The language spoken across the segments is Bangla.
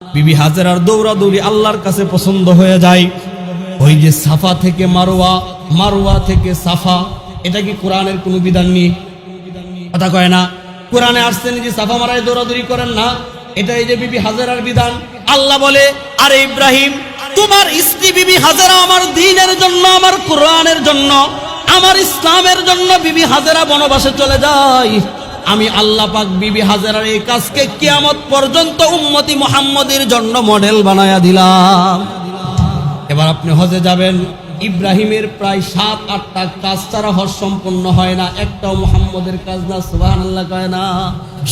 বিবি হাজেরার দৌড়াদৌড়ি আল্লাহর কাছে পছন্দ হয়ে যায়। ওই যে সাফা থেকে মারওয়া, মারওয়া থেকে সাফা, এটা কি কোরআনের কোনো বিধান নেই? কথা কয় না। কোরআনে আসছেন যে সাফা মারায় দৌড়াদৌড়ি করেন না, এটা এই যে বিবি হাজেরার বিধান। আল্লাহ বলে, আরে ইব্রাহিম, তোমার স্ত্রী বিবি হাজেরা আমার দ্বীনের জন্য, আমার কোরআনের জন্য, আমার ইসলামের জন্য বিবি হাজেরা বনবাসে চলে যায়। আমি আল্লাহ পাক বিবি হাজেরার এই কাজকে কিয়ামত পর্যন্ত উম্মতি মুহাম্মদের জন্য মডেল বানায়া দিলাম। এবার আপনি হজে যাবেন, ইব্রাহিমের প্রায় 7-8টা কাজ ছাড়া হজ সম্পন্ন হয় না, একটাও মুহাম্মদের কাজ না। সুবহানাল্লাহ কয় না?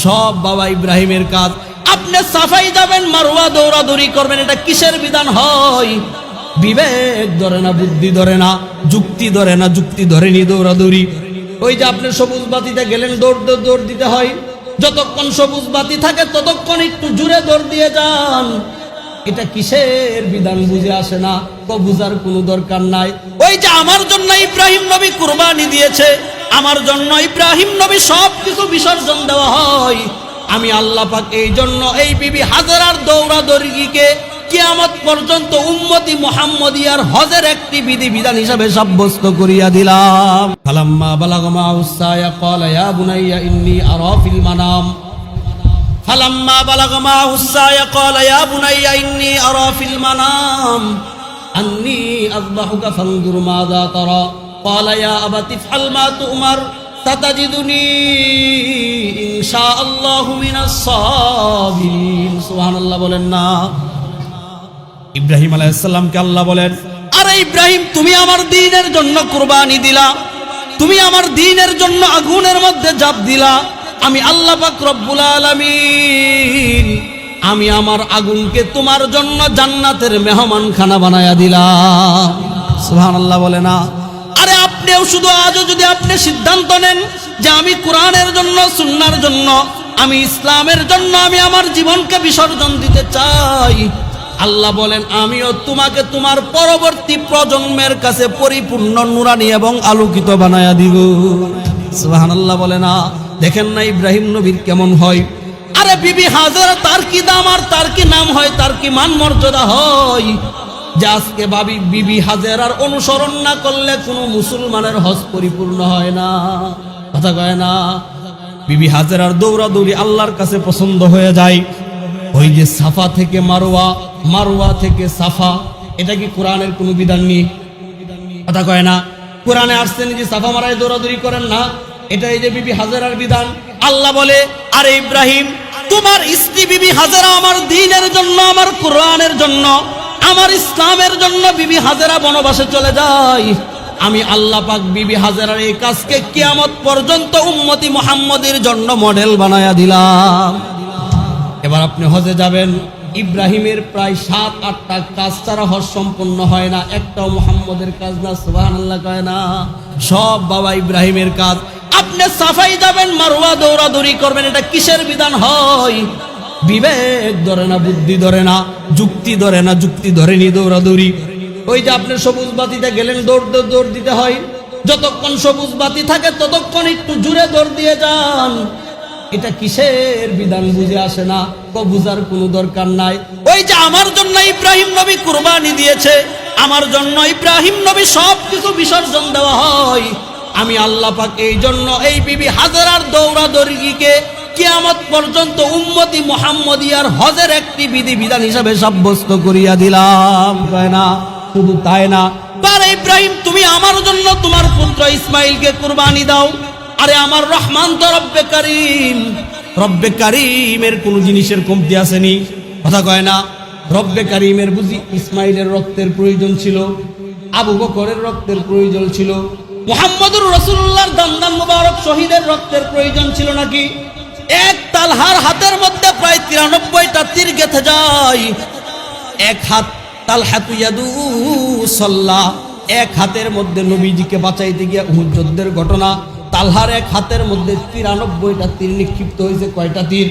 সব বাবা ইব্রাহিমের কাজ। আপনি সাফাই যাবেন, মারওয়া দৌড়াদৌড়ি করবেন, এটা কিসের বিধান হয়? বিবেক ধরে না, বুদ্ধি ধরে না, যুক্তি ধরে না, যুক্তি ধরেনি দৌড়াদৌড়ি। ওই যে আপনি সবুজ বাতিতে গেলেন, দৌড় দিতে হয়। যতক্ষণ সবুজ বাতি থাকে ততক্ষণ একটু জুড়ে দৌড় দিয়ে যান। এটা কিসের বিধান বুঝে আসে না, বুঝার কোনো দরকার নাই। ওই যে আমার জন্য ইব্রাহিম নবী কুরবানি দিয়েছে, আমার জন্য ইব্রাহিম নবী সবকিছু বিসর্জন দেওয়া হয়। আমি আল্লাহ পাক এই জন্য এই বিবি হাজেরার দৌড়াদৌড়িকে কিয়ামত পর্যন্ত উম্মতি মুহাম্মদিয়ার হজের একটি বিধি বিধান হিসাবে সাব্যস্ত করিয়া দিলাম। ফালাম্মা বালাগা মা'আস সায়া ক্বালা ইয়া বুনাইয়া ইন্নী আরা ফিল মানাম, ফালাম্মা বালাগা মা'আস সায়া ক্বালা ইয়া বুনাইয়া ইন্নী আরা ফিল মানাম আন্নী আযবাহুকা ফানজুর মাযা তারা ক্বালা ইয়া আবাতি ইফআল মা তু'মার সাতাজিদুনি ইনশাআল্লাহু মিনাস সাবিরিন। সুবহানাল্লাহ বলেন না? ইব্রাহিম আলাইহিস সালামকে আল্লাহ বলেন, আরে ইব্রাহিম, তুমি আমার দ্বীনের জন্য কুরবানি দিলা, তুমি আমার দ্বীনের জন্য আগুনের মধ্যে ঝাঁপ দিলা। আমি আল্লাহ পাক রব্বুল আলামিন, আমি আমার আগুনকে তোমার জন্য জান্নাতের মেহমানখানা বানায়া দিলাম। সুবহানাল্লাহ বলে না? আরে আপনিও শুধু আজও যদি আপনি সিদ্ধান্ত নেন যে আমি কোরআনের জন্য, সুন্নাহর জন্য, আমি ইসলামের জন্য আমি আমার জীবনকে বিসর্জন দিতে চাই, আল্লাহ বলেন আমিও তোমাকে তোমার পরবর্তী প্রজন্মের কাছে পরিপূর্ণ নুরানি এবং আলোকিত বানায়া দিব। সুবহানাল্লাহ বলে না? দেখেন না ইব্রাহিম নবীর কেমন হয়? আরে বিবি হাজেরা, তার কি দাম আর তার কি নাম হয়, তার কি মান মর্যাদা হয়, যে আজকে বিবি হাজেরার অনুসরণ না করলে কোনো মুসলমানের হজ পরিপূর্ণ হয় না। কথা কয় না? বিবি হাজেরার দৌড়াদৌড়ি আল্লাহর কাছে পছন্দ হয়ে যায়। ওই যে সাফা থেকে মারওয়া, মারওয়া থেকে সাফা, এটা কি কোরআনের কোনো বিধান নেই? কথা কয় না। কোরআনে আসছেন যে সাফা মারায় দৌড়াদৌড়ি করেন না, এটা এই যে বিবি হাজেরার বিধান। আল্লাহ বলে, আরে ইব্রাহিম, তোমার স্ত্রী বিবি হাজেরা আমার দ্বীনের জন্য, আমার কোরআনের জন্য, আমার ইসলামের জন্য বিবি হাজেরা বনবাসে চলে যায়। আমি আল্লাহ পাক বিবি হাজেরার এই কাজকে কিয়ামত পর্যন্ত উম্মতি মুহাম্মদের জন্য মডেল বানায়া দিলাম। এবার আপনি হজে যাবেন, ইব্রাহিমের প্রায় 7-8টা কাজ ছাড়া হজ সম্পন্ন হয় না, একটাও মুহাম্মদের কাজ না। সুবহানাল্লাহ কয় না? সব বাবা ইব্রাহিমের কাজ। আপনি সাফাই যাবেন, মারওয়া দৌড়াদৌড়ি করবেন, এটা কিসের বিধান হয়? বিবেক ধরে না, বুদ্ধি ধরে না, যুক্তি ধরে না, যুক্তি ধরেনি দৌড়াদৌড়ি। ওই যে আপনি সবুজ বাতিতে গেলেন, দৌড় দিতে হয়। যতক্ষণ সবুজ বাতি থাকে ততক্ষণ একটু জুড়ে দৌড় দিয়ে যান। এটা কিসের বিধান বুঝে আসে না, বুঝার কোনো দরকার নাই। ওই যে আমার জন্য ইব্রাহিম নবী কুরবানি দিয়েছে, আমার জন্য ইব্রাহিম নবী সবকিছু বিসর্জন দেওয়া হয়। আমি আল্লাহ পাক এই জন্য এই বিবি হাজেরার দৌড়াদৌড়িকে কিয়ামত পর্যন্ত উম্মতি মুহাম্মদিয়ার হজের একটি বিধি বিধান হিসাবে সাব্যস্ত করিয়া দিলাম। তাই না? শুধু তাই না, আরে ইব্রাহিম, তুমি আমার জন্য তোমার পুত্র ইসমাইলকে কুরবানি দাও। আরে আমার রহমান তো রব্বে কারীম, রব্বে কারীমের কোন জিনিসের কমতি আসেনি। কথা কয় না? রব্বে কারীমের বুঝি ইসমাইলের রক্তের প্রয়োজন ছিল, আবু বকরের রক্তের প্রয়োজন ছিল, মুহাম্মদুর রাসূলুল্লাহর দান্দান মুবারক শহীদের রক্তের প্রয়োজন ছিল নাকি? এক তালহার হাতের মধ্যে প্রায় 93টা তীর গেঁথে যায়। এক হাত তালহাতু ইয়াদু সাল্লাহ, এক হাতের মধ্যে নবীজিকে বাঁচাইতে গিয়ে উহুদ যুদ্ধের ঘটনা। তালহার এক হাতের মধ্যে 93টা তীর নিক্ষিপ্ত হয়েছে। কয়টা তীর?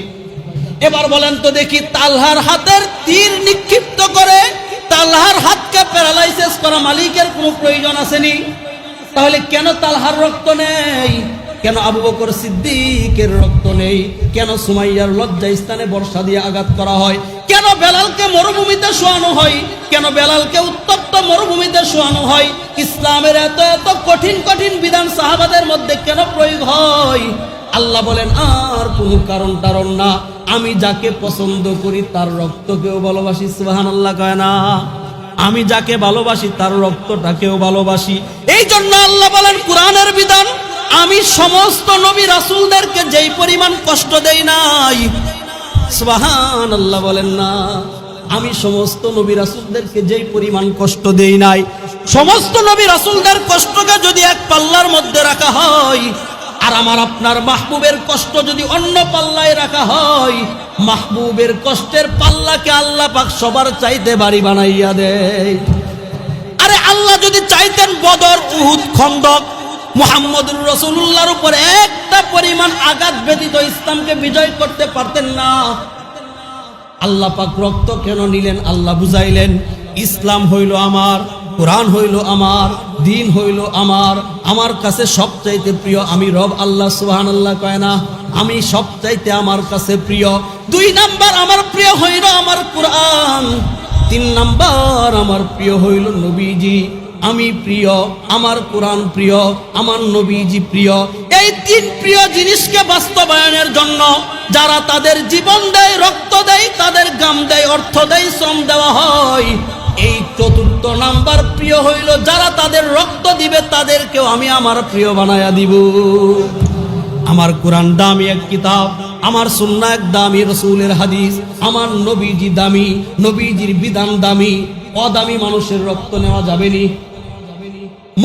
এবার বলেন তো দেখি, তালহার হাতের তীর নিক্ষিপ্ত করে তালহার হাতকে প্যারালাইসিস করা মালিকের কোনো প্রয়োজন আসেনি? তাহলে কেন তালহার রক্ত নেই? কেন আবু বকর সিদ্দিকের রক্ত নেই? কেন সুমাইয়ার লজ্জা স্থানে বর্ষা দিয়ে আঘাত করা হয়? কেন বেলালকে মরুভূমিতে শোয়ানো হয়? কেন বেলালকে উত্তপ্ত মরুভূমিতে শোয়ানো হয়? ইসলামের এত এত কঠিন কঠিন বিধান সাহাবাদের মধ্যে কেন প্রয়োগ হয়? আল্লাহ বলেন আর কোনো কারণ টারণ না, আমি যাকে পছন্দ করি তার রক্তকেও ভালোবাসি। সুবহানাল্লাহ কয় না? আমি যাকে ভালোবাসি তার রক্তটাকেও ভালোবাসি। এই জন্য আল্লাহ বলেন কোরআনের বিধান, আমি সমস্ত নবী রাসূলদেরকে যেই পরিমাণ কষ্ট দেই নাই, সুবহানাল্লাহ বলেন না, আমি সমস্ত নবী রাসূলদেরকে যেই পরিমাণ কষ্ট দেই নাই, সমস্ত নবী রাসূলদের কষ্টকে যদি এক পাল্লার মধ্যে রাখা হয় আর আমার আপনার মাহবুবের কষ্ট যদি অন্য পাল্লায় রাখা হয়, মাহবুবের কষ্টের পাল্লাকে আল্লাহ পাক সবার চাইতে ভারী বানাইয়া দেয়। আরে আল্লাহ যদি চাইতেন বদর, উহুদ, খন্দক মুহাম্মদুর রাসূলুল্লাহর উপর একটা পরিমাণ আঘাত ব্যতীত ইসলামকে বিজয় করতে পারতেন না। আল্লাহ পাক রক্ত কেন নিলেন? আল্লাহ বুঝাইলেন ইসলাম হইল আমার, কোরআন হইল আমার, দিন হইল আমার কাছে সবচাইতে প্রিয় আমি রব আল্লাহ। সুবহানাল্লাহ কয় না? আমি সবচাইতে আমার কাছে প্রিয়। 2 নাম্বার আমার প্রিয় হইল আমার কোরআন, 3 নাম্বার আমার প্রিয় হইল নবীজি। আমি প্রিয়, আমার কোরআন প্রিয়, আমার নবীজি প্রিয়। এই 3 প্রিয় জিনিসকে বাস্তবায়নের জন্য যারা তাদের জীবন দেয়, রক্ত দেয়, তাদের গাম দেয়, অর্থ দেয়, শ্রম দেওয়া হয়। এই 4th নাম্বার প্রিয় হইল যারা তাদের রক্ত দিবে তাদেরকেও আমি আমার প্রিয় বানায়া দিব। আমার কোরআন দামি এক কিতাব, আমার সুন্নাহ এক দামি রাসূলের হাদিস, আমার নবীজি দামি, নবীজির বিধান দামি। অদামি মানুষের রক্ত নেওয়া যাবে নি?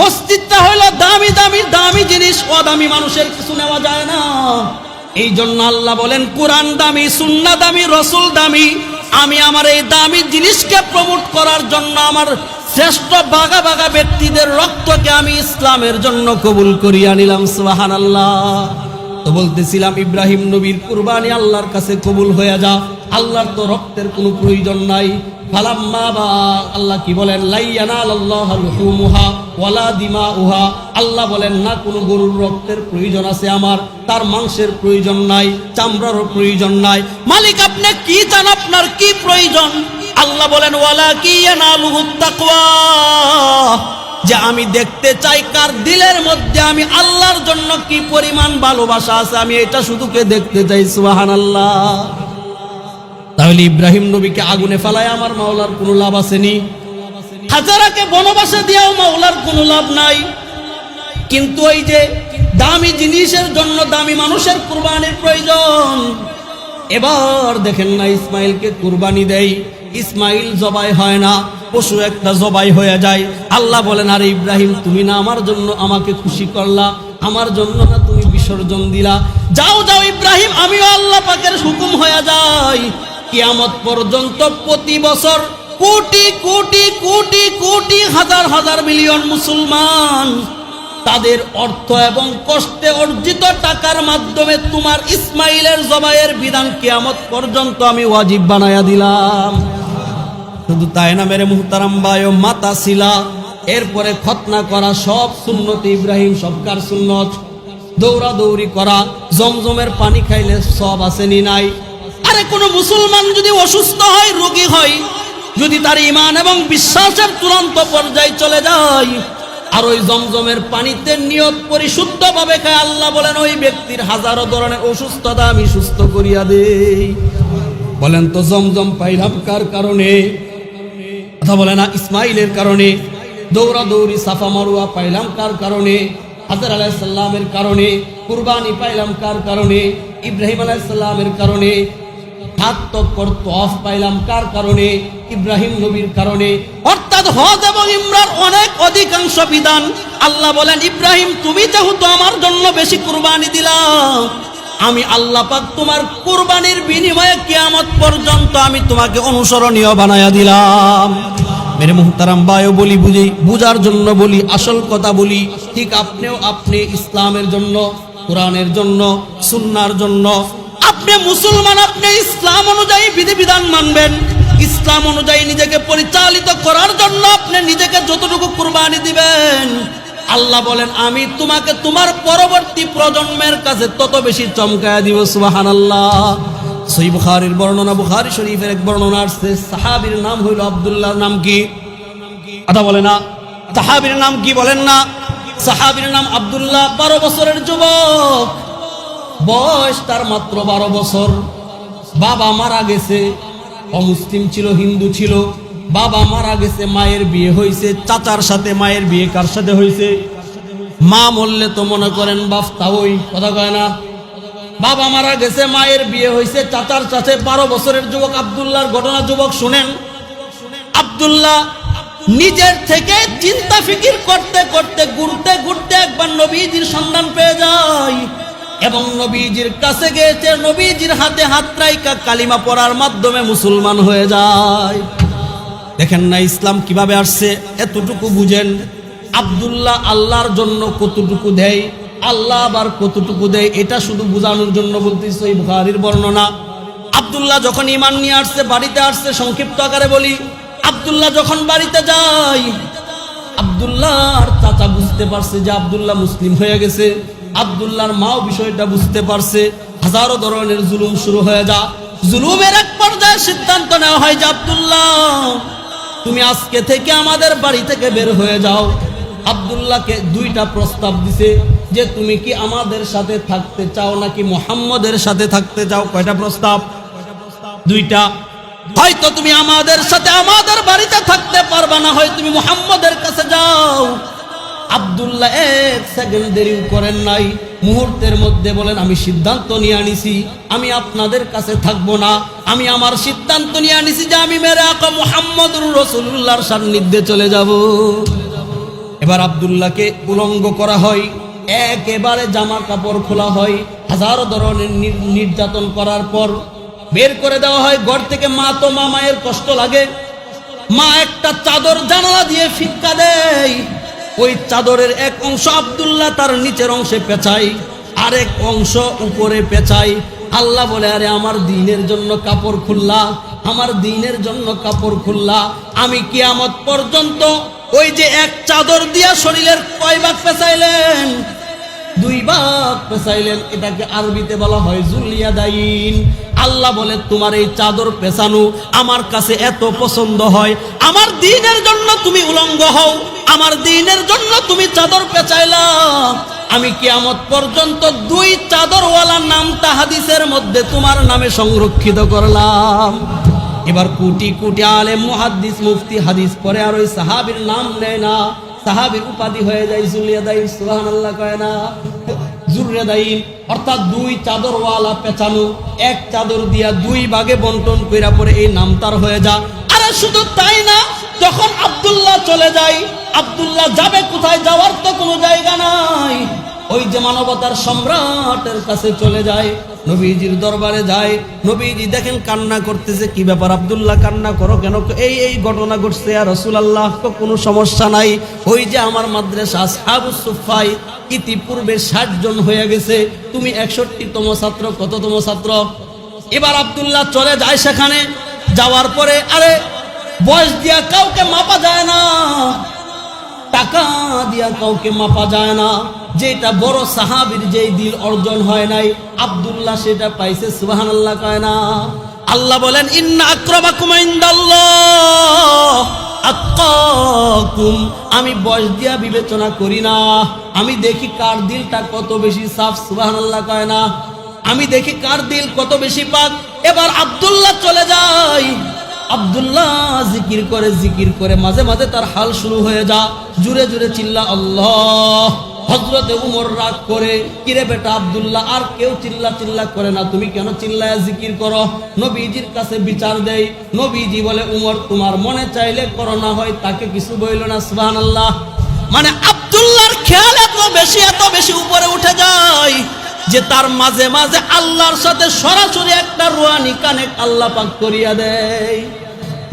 মসজিদটা হইল দামি দামি দামি জিনিস, অদামি মানুষের কিছু নেওয়া যায় না। এই জন্য আল্লাহ বলেন কোরআন দামি, সুন্নাহ দামি, রাসূল দামি। আমি আমার এই দামি জিনিসকে প্রমোট করার জন্য আমার শ্রেষ্ঠ বাগা বাগা ব্যক্তিদের রক্তকে আমি ইসলামের জন্য কবুল করিয়া নিলাম। সুবহানাল্লাহ। তো বলতেছিলাম ইব্রাহিম নবীর কুরবানি আল্লাহর কাছে কবুল হয়ে যা, আল্লাহর তো রক্তের কোনো প্রয়োজন নাই। ফালাম্মা বা আল্লাহ কি বলেন? লাইয়ানালাল্লাহু লুহুমুহা ওয়ালা দিমাউহা। আল্লাহ বলেন না কোনো গরুর রক্তের প্রয়োজন আছে আমার, তার মাংসের প্রয়োজন নাই, চামড়ারও প্রয়োজন নাই। মালিক আপনি কি চান, আপনার কি প্রয়োজন? আল্লাহ বলেন ওয়ালা কি ইয়ানালুহুত তাকওয়া, যে আমি দেখতে চাই কার দিলের মধ্যে আমি আল্লাহর জন্য কি পরিমাণ ভালোবাসা আছে, আমি এটা শুধুকে দেখতে চাই। সুবহানাল্লাহ। তাহলে ইব্রাহিম নবীকে আগুনে ফেলায় আমার মাওলার কোনো লাভ আসেনি, হাজারাকে বনবাসে দিয়েও মাওলার কোনো লাভ নাই। কিন্তু ওই যে দামি জিনিসের জন্য দামি মানুষের কুরবানির প্রয়োজন। এবার দেখেন না ইসমাইলকে কুরবানি দেয়, ইসমাইল জবাই হয় না, পশু একটা জবাই হয়ে যায়। আল্লাহ বলেন আরে ইব্রাহিম তুমি না আমার জন্য আমাকে খুশি করলা, আমার জন্য না তুমি বিসর্জন দিলা, যাও যাও ইব্রাহিম, আমিও আল্লাহ পাকের হুকুম হয়ে যায়। কিয়ামত পর্যন্ত প্রতি বছর কোটি কোটি কোটি কোটি হাজার হাজার মিলিয়ন মুসলমান তাদের অর্থ এবং কষ্টে অর্জিত টাকার মাধ্যমে তোমার ইসমাইলের জবাইয়ের বিধান কিয়ামত পর্যন্ত আমি ওয়াজিব বানায়া দিলাম। শুধু তাই না মেরে মুহতারাম ভাই ও মাতা ছিলা, এরপরে খতনা করা সব সুন্নত ইব্রাহিম, সবকার সুন্নত। দৌড়াদৌড়ি করা, জমজমের পানি খাইলে সব আসেনি নাই? আরে কোন মুসলমান যদি অসুস্থ হয়, রোগী হয়, যদি তার ঈমান এবং বিশ্বাসের চূড়ান্ত পর্যায়ে চলে যায় আর ওই জমজমের পানিতে নিয়ত পরিশুদ্ধ ভাবে খায়, আল্লাহ বলেন ওই ব্যক্তির হাজারো ধরনের অসুস্থতা আমি সুস্থ করিয়া দেই। বলেন তো জমজম পাইলাম কার কারণে? কথা বলে না ইসমাইলের কারণে। দৌড়াদৌড়ি সাফা মারুয়া পাইলাম কার কারণে? হাজর আলাইহিস সালামের কারণে। কুরবানি পাইলাম কার কারণে? ইব্রাহিম আলাইহিস সালামের কারণে। হাত তক্কর তওয়াফ পাইলাম কার কারণে? ইব্রাহিম নবীর কারণে। অর্থাৎ হজ এবং ইমরার অনেক অধিকাংশ বিধান আল্লাহ বলেন ইব্রাহিম তুমি যেহেতু আমার জন্য বেশি কুরবানি দিলা, আমি আল্লাহ পাক তোমার কুরবানির বিনিময়ে কিয়ামত পর্যন্ত আমি তোমাকে অনুসরণীয় বানায়া দিলাম। মেরে মুহতারাম ভাই বলি, বুঝার জন্য বলি, আসল কথা বলি। ঠিক আপনিও আপনি ইসলামের জন্য, কোরআনের জন্য, সুন্নাহর জন্য, আপনি মুসলমান, আপনি ইসলাম অনুযায়ী বিধিবিধান মানবেন। ইসলাম অনুযায়ী নিজেকে পরিচালিত করার জন্য আপনি নিজেকে যতটুকু কুরবানি দিবেন, আল্লাহ বলেন আমি তোমাকে তোমার পরবর্তী প্রজন্মের কাছে তত বেশি চমকায় দিব। সুবহানাল্লাহ। সহিহ বুখারীর বর্ণনা, বুখারী শরীফের এক বর্ণনা আসছে, সাহাবীর নাম হইল আব্দুল্লাহর নাম কি? কথা বলে না। সাহাবীর নাম কি বলেন না? সাহাবীর নাম আব্দুল্লাহ। 12 বছরের যুবক, বয়স তার মাত্র 12 বছর। বাবা মারা গেছে, অমুসলিম ছিল, হিন্দু ছিল। বাবা মারা গেছে, মায়ের বিয়ে হয়েছে চাচার সাথে। মায়ের বিয়ে কার সাথে হয়েছে? মা মরলে তো মনে করেন বাফতা ওই, কথা কয় না। বাবা মারা গেছে, মায়ের বিয়ে হয়েছে চাচার সাথে। 12 বছরের যুবক আব্দুল্লাহর ঘটনা। যুবক শুনেন, আব্দুল্লাহ নিজের থেকে চিন্তা ফিকির করতে করতে ঘুরতে ঘুরতে একবার নবীজির সন্ধান পেয়ে যায় এবং নবীজির কাছে গিয়েছে। নবীজির হাতে হাত রাইখা কালিমা পড়ার মাধ্যমে মুসলমান হয়ে যায়। দেখেন না ইসলাম কিভাবে আসছে, এতটুকু বুঝেন। আব্দুল্লাহ আল্লাহর জন্য কতটুকু দেয়, আল্লাহ আবার কতটুকু দেয়, এটা শুধু বোঝানোর জন্য বলতেছি। এই বুখারীর বর্ণনা। আব্দুল্লাহ যখন ঈমান নিয়ে আসছে, বাড়িতে আসছে, সংক্ষিপ্ত আকারে বলি। আব্দুল্লাহ যখন বাড়িতে যায়, আব্দুল্লাহর চাচা বুঝতে পারছে যে আব্দুল্লাহ মুসলিম হয়ে গেছে। আব্দুল্লাহর মাও বিষয়টা বুঝতে পারছে। হাজারো ধরনের জুলুম শুরু হয়ে যায়। জুলুমের এক পর্যায়ে সিদ্ধান্ত নেওয়া হয় যে আব্দুল্লাহ তুমি আজকে থেকে আমাদের বাড়ি থেকে বের হয়ে যাও। আব্দুল্লাহকে 2টা প্রস্তাব দিছে যে তুমি কি আমাদের সাথে থাকতে চাও নাকি মুহাম্মদের সাথে থাকতে চাও? কয়টা প্রস্তাব? 2টা। হয়তো তুমি আমাদের সাথে আমাদের বাড়িতে থাকতে পারবা না, হয় তুমি মুহাম্মদের কাছে যাও। আব্দুল্লাহ 1 সেকেন্ড দেরিও করেন নাই, মুহূর্তের মধ্যে বলেন আমি সিদ্ধান্ত নিয়ে আনিছি, আমি আপনাদের কাছে থাকবো না। আমি আমার সিদ্ধান্ত নিয়ে আনিছি যে আমি মেরে আকা মুহাম্মদুর রাসূলুল্লাহর সান্নিধ্যে চলে যাব। এবার আব্দুল্লাহকে উলঙ্গ করা হয়, একেবারে জামা কাপড় খোলা হয়, হাজারো ধরনের নির্যাতন করার পর বের করে দেওয়া হয় ঘর থেকে। মায়ের কষ্ট লাগে। মা একটা চাদর জানালা দিয়ে ফিক্কা দেয়। ওই চাদরের এক অংশ আব্দুল্লাহ তার নিচের অংশে পেঁচাই, আরেক অংশ উপরে পেঁচাই। আল্লাহ বলে আরে আমার দ্বীনের জন্য কাপড় খুললা, আমার দ্বীনের জন্য কাপড় খুললা। আমি কিয়ামত পর্যন্ত ওই যে এক চাদর দিয়া শরীরের কয় ভাগ পেঁচাইলেন? 2 ভাগ পেঁচাইলেন। এটাকে আরবিতে বলা হয় জুলিয়াদাইন। আল্লাহ বলে তোমার এই চাদর পেঁচানো আমার কাছে এত পছন্দ হয়, আমার দ্বীনের জন্য তুমি উলঙ্গ হও, আমার দ্বীনের জন্য তুমি চাদর পেঁচাইলা। আমি কিয়ামত পর্যন্ত 2 চাদরওয়ালা নামটা হাদিসের মধ্যে তোমার নামে সংরক্ষিত করলাম। এবার কোটি কোটি আলেম, মুহাদ্দিস, মুফতি হাদিস পড়ে আর ওই সাহাবীর নাম নেয় না, সাহাবীর উপাধি হয়ে যায় জুলিয়াদাইন। সুবহানাল্লাহ কয় না? জুলিয়াদাইন অর্থাৎ 2 চাদরওয়ালা পেঁচানো, এক চাদর দিয়া 2 ভাগে বন্টন কইরা পরে এই নাম তার হয়ে যা। আরে শুধু তাই না, যখন আব্দুল্লাহ চলে যায়, আব্দুল্লাহ যাবে কোথায়? যাওয়ার তো কোনো জায়গা নাই। ওই যে মানবতার সম্রাটের কাছে চলে যায়, নবীজির দরবারে যায়। নবীজি দেখেন কান্না করতেছে। কি ব্যাপার আব্দুল্লাহ, কান্না করো কেন? এই ঘটনা ঘটছে ইয়া রাসূলুল্লাহ। তো কোনো সমস্যা নাই, ওই যে আমার মাদ্রাসা আসহাবুস সুফফায় ইতিপূর্বে 60 জন হয়ে গেছে, তুমি 61তম ছাত্র। কততম ছাত্র? এবার আব্দুল্লাহ চলে যায় সেখানে। যাওয়ার পরে আরে বয়স দিয়া কাউকে মাপা যায় না, টাকা দিয়া কাউকে মাপা যায় না। যেটা বড় সাহাবীর যেই দিল অর্জন হয় নাই, আব্দুল্লাহ সেটা পাইছে। সুবহানাল্লাহ কয় না? আল্লাহ বলেন ইন্না আকরামাকুম ইনদাল্লাহ আতকাকুম। আমি বয়স দিয়া বিবেচনা করি না, আমি দেখি কার দিলটা কত বেশি সাফ। সুবহানাল্লাহ কয় না? আমি দেখি কার দিল কত বেশি পাক। এবার আব্দুল্লাহ চলে যায়। আব্দুল্লাহ জিকির করে মাঝে মাঝে তার হাল শুরু হয়ে যা। জুড়ে জুড়ে চিল্লা আল্লাহ। হযরতে উমর রাগ করে, কিরে বেটা আব্দুল্লাহ, আর কেউ চিল্লা করে না, তুমি কেন চিল্লায়া জিকির করো? নবীজির কাছে বিচার দেই। নবীজি বলে উমর তোমার মনে চাইলে করো, না হয় তাকে কিছু বইল না। সুবহানাল্লাহ। মানে আব্দুল্লাহর খেয়াল এত বেশি উপরে উঠে যায় যে তার মাঝে মাঝে আল্লাহর সাথে সরাসরি একটা রুহানি কানেক্ট আল্লাহ পাক করিয়া দেয়।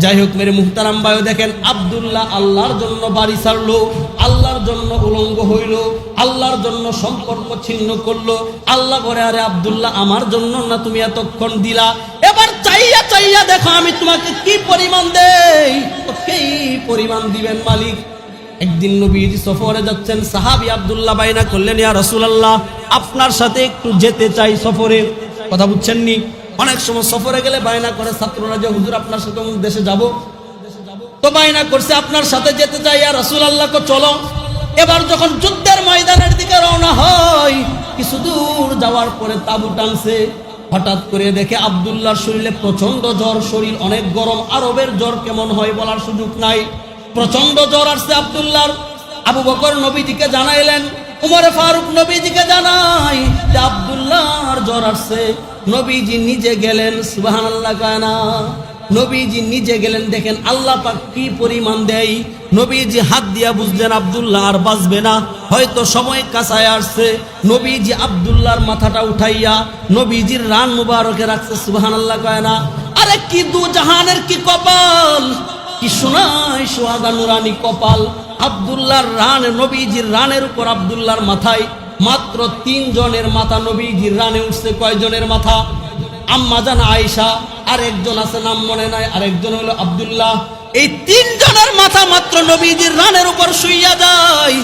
যাই হোক মেরে মুহতারাম ভাই, দেখেন আব্দুল্লাহ আল্লাহর জন্য বাড়ি ছাড়লো, আল্লাহর জন্য উলঙ্গ হইল, আল্লাহর জন্য সম্পর্ক ছিন্ন করলো। আল্লাহ বলে আরে আব্দুল্লাহ আমার জন্য না তুমি এতক্ষণ দিলা, এবার চাইয়া দেখো আমি তোমাকে কি পরিমাণ দেই। তো কি পরিমাণ দিবেন মালিক? একদিন নবীজি সফরে যাচ্ছেন, সাহাবী আব্দুল্লাহ বাইনা করলেন, ইয়া রাসূলুল্লাহ, আপনার সাথে একটু যেতে চাই সফরে। কথা বুঝছেননি? অনেক সময় সফরে গেলে বায়না করে ছাত্ররা যে হুজুর আপনার সাথে অমুক দেশে যাব, তো বায়না করছে আপনার সাথে যেতে চাই, ইয়া রাসূলুল্লাহ কো চলো। এবার যখন যুদ্ধের ময়দানের দিকে রওনা হয়, কিছু দূর যাওয়ার পরে তাবু টানছে, হঠাৎ করে দেখে আব্দুল্লাহর শরীরে প্রচন্ড জ্বর, শরীর অনেক গরম। আরবের জ্বর কেমন হয় বলার সুযোগ নাই, প্রচন্ড জ্বর আসছে আব্দুল্লাহর। আবু বকর নবীজিকে জানাইলেন, উমরে ফারুক নবীজিকে জানাই যে আব্দুল্লাহর জ্বর আসছে। নবীজি নিজে গেলেন, সুবহানাল্লাহ কানা, নবীজি নিজে গেলেন। দেখেন আল্লাহ পাক কি পরিমাণ দেয়। নবীজি হাত দিয়া বুঝলেন আব্দুল্লাহ আর বাঁচবে না, হয়তো সময় কাছায় আসছে। নবীজি আব্দুল্লাহর মাথাটা উঠাইয়া নবীজির রান মুবারকে রাখছে, সুবহানাল্লাহ কানা। আরে কি দু জাহানের কি কপাল, কি সোনায় সোহাগা নুরানি কপাল। আব্দুল্লাহর রান, নবীজির রানের উপর আব্দুল্লাহর মাথায় মাত্র 3 জনের মাথা নবীজির রানে উঠছে। কয়জনের মাথা? আম্মা জান আয়েশা, আরেকজন আছে নাম মনে নাই, আরেকজন হলো আব্দুল্লাহ। এই 3 জনের মাথা মাত্র নবীজির রানের উপর শুইয়া যায়।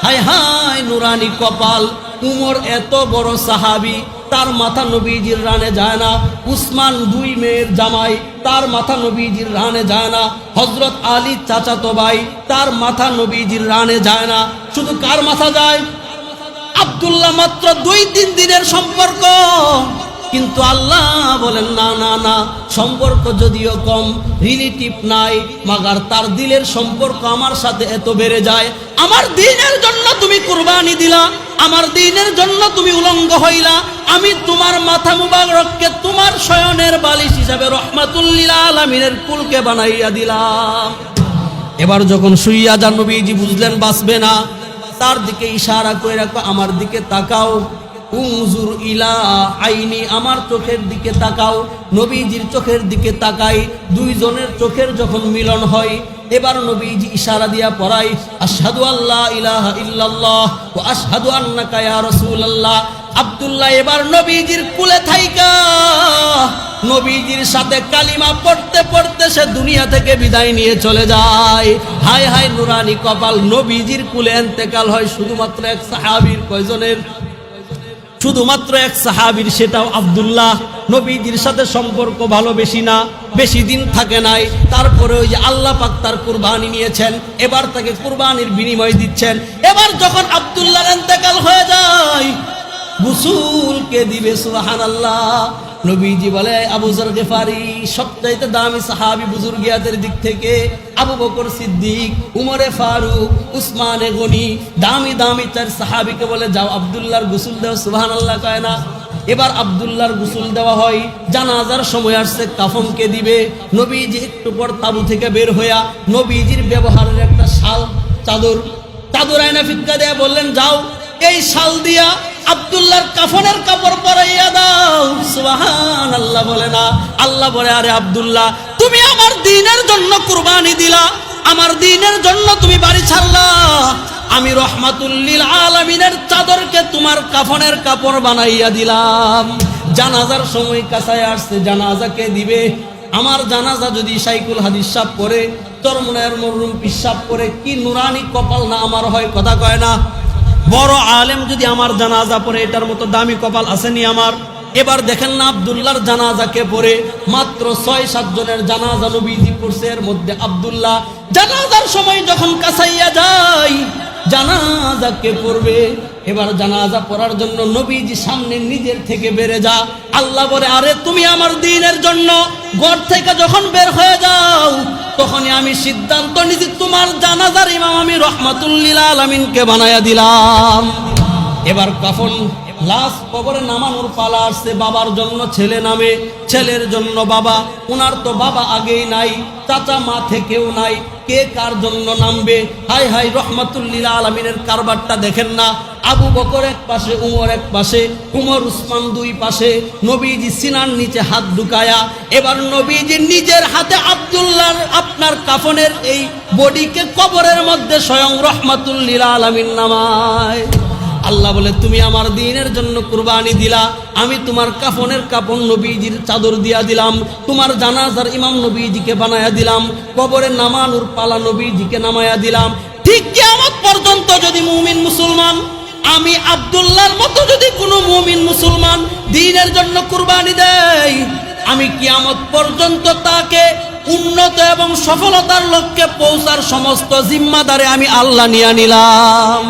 হায় হায় নুরানি কপাল। উমর এত বড় সাহাবী, তার মাথা নবীজির রানে যায় না। উসমান 2 মেয়ের জামাই, তার মাথা নবীজির রানে যায় না। হযরত আলী চাচাতো ভাই, তার মাথা নবীজির রানে যায় না। শুধু কার মাথা যায়? আব্দুল্লাহ। মাত্র 2-3 দিনের সম্পর্ক, কিন্তু আল্লাহ বলেন না না না, সম্পর্ক যদিও কম, রিলেটিভ নাই, মাগার তার দিলের সম্পর্ক আমার সাথে এত বেড়ে যায়। আমার দ্বীনের জন্য তুমি কুরবানি দিলা, আমার দ্বীনের জন্য তুমি উলঙ্গ হইলা, আমি তোমার মাথা মুবারককে তোমার শয়নের বালিশ হিসাবে রহমাতুল লিল আলামিনের কুলকে বানাইয়া দিলাম। এবার যখন শুইয়া যান, নবীজি বুঝলেন বাঁচবে না, তার দিকে ইশারা করে রাখো, আমার দিকে তাকাও। উনজুর ইলা আইনি, আমার চোখের দিকে তাকাও। নবীজির চোখের দিকে তাকাই, 2 জনের চোখের যখন মিলন হয়, এবার নবীজি ইশারা দিয়া পড়াই, আশহাদু আল্লা ইলাহা ইল্লাল্লাহ ওয়া আশহাদু আন্নাকা ইয়া রাসূলুল্লাহ। আব্দুল্লাহ এবার নবীজির কুলে থাইকা নবীজির সাথে কালিমা পড়তে পড়তে সে দুনিয়া থেকে বিদায় নিয়ে চলে যায়। হায় হায় নুরানি কপাল, নবীজির কুলে ইন্তেকাল হয় শুধুমাত্র এক সাহাবীর। কয়জনের? শুধুমাত্র এক সাহাবীর, সেটাও আব্দুল্লাহ। নবীজির সাথে সম্পর্ক ভালো বেশি না, বেশি দিন থাকে নাই, তারপরে ওই যে আল্লাহ পাক তার কুরবানি নিয়েছেন, এবার তাকে কুরবানির বিনিময় দিচ্ছেন। এবার যখন আব্দুল্লাহর ইন্তেকাল হয়ে যায়, গোসল কে দিবে? সুবহানাল্লাহ। নবীজি বলে, আবু যর গিফারি সবচাইতে দামি সাহাবী বুজুর্গিয়াতের দিক থেকে, আবু বকর সিদ্দিক, উমরে ফারুক, উসমানে গনি, দামি দামি 4 সাহাবীকে বলে যাও আব্দুল্লাহর গোসল দাও। সুবহানাল্লাহ কয় না? এবার আব্দুল্লাহর গোসল দেওয়া হয়। জানাজার সময় আসছে, কাফনকে দিবে। নবীজি একটু পর তাবু থেকে বের হইয়া নবীজির ব্যবহারের একটা শাল, চাদর আয়না ফিক্কা দেয়া বললেন, যাও এই শাল দিয়া আব্দুল্লাহর কাফনের কাপড় পরাইয়া দাও। সুবহানাল্লাহ বলে না, আল্লাহ বলে, আরে আব্দুল্লাহ, তুমি আমার দ্বীনের জন্য কুরবানি দিলা, আমার দ্বীনের জন্য তুমি বাড়ি ছাড়লা, আমি রহমাতুল লিল আলামিনের চাদরকে তোমার কাফনের কাপড় বানাইয়া দিলাম। জানাজার সময় কাছায় আসছে, জানাজাকে দিবে। আমার জানাজা যদি শাইখুল হাদিস সাহেব পড়ে, চরমনায়ের মরহুম পীর সাহেব পড়ে, কি নুরানি কপাল না আমার হয়, কথা কয় না? বড় আলেম যদি আমার জানাজা পড়ে, এটার মতো দামি কপাল আসেনি আমার। এবার দেখেন না আব্দুল্লাহর জানাজাকে পড়ে, মাত্র 6-7 জনের জানাজা নবীজি পড়ছে, এর মধ্যে আব্দুল্লাহ। জানাজার সময় যখন কাছাইয়া যায়, জানাজাকে পড়বে, এবার জানাজা পড়ার জন্য নবীজি সামনে নিজের থেকে বেড়ে যা। আল্লাহ বলে, আরে তুমি আমার দ্বীনের জন্য ঘর থেকে যখন বের হয়ে যাও, তখনই আমি সিদ্ধান্ত নিয়েছি তোমার জানাজার ইমাম আমি রহমাতুল লিল আলামিনকে বানায়া দিলাম। এবার কাফন লাশ কবরে নামানোর পালা আসছে। বাবার জন্য ছেলে নামে, ছেলের জন্য বাবা। উনার তো বাবা আগেই নাই, চাচা মা থেকেও নাই, কে কার জন্য নামবে? হাই হাই রহমাতুল লিল আলামিনের কারবারটা দেখেন না। আবু বকর এক পাশে, উমর এক পাশে, উমর উসমান 2 পাশে, নবীজি সিনার নিচে হাত ঢুকায়া এবার নবীজি নিজের হাতে আব্দুল্লাহর আপনার কাফনের এই বডিকে কবরের মধ্যে স্বয়ং রহমাতুল লিল আলামিন নামায়। আল্লাহ বলে, তুমি আমার দ্বীনের জন্য কুরবানি দিলা, আমি তোমার কাফনের কাপড় নবীজির চাদর দিয়া দিলাম, তোমার জানাজার ইমাম নবীজিকে বানায়া দিলাম, কবরে নামানোর পালা নবীজিকে নামায়া দিলাম। ঠিক কিয়ামত পর্যন্ত যদি মুমিন মুসলমান, আমি আব্দুল্লাহর মতো যদি কোনো মুমিন মুসলমান দ্বীনের জন্য কুরবানি দেয়, আমি কিয়ামত পর্যন্ত তাকে উন্নত এবং সফলতার লক্ষ্যে পৌঁছার সমস্ত জিম্মাদারে আমি আল্লাহ নিয়ে নিলাম।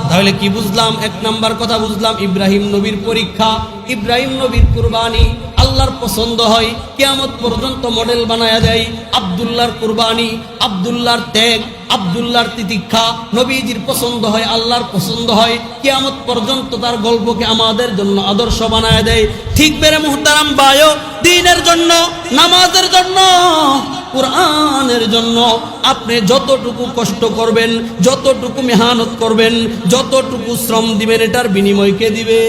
তাহলে কি বুঝলাম? এক নাম্বার কথা বুঝলাম, ইব্রাহিম নবীর পরীক্ষা, ইব্রাহিম নবীর কুরবানি আল্লাহর পছন্দ হয়, কিয়ামত পর্যন্ত মডেল বানায়া দেয়। আব্দুল্লাহর কুরবানি, আব্দুল্লাহর ত্যাগ, আব্দুল্লাহর তিতিক্ষা নবীজির পছন্দ হয়, আল্লাহর পছন্দ হয়, কিয়ামত পর্যন্ত তার গল্পকে আমাদের জন্য আদর্শ বানায়া দেয়। ঠিক বেরে মুহতারাম বায়ো, দ্বীনের জন্য, নামাজের জন্য, কুরআনের জন্য আপনি যতটুকু কষ্ট করবেন, যতটুকু মেহনত করবেন, যতটুকু শ্রম দিবেন, এটার বিনিময় কে দিবে?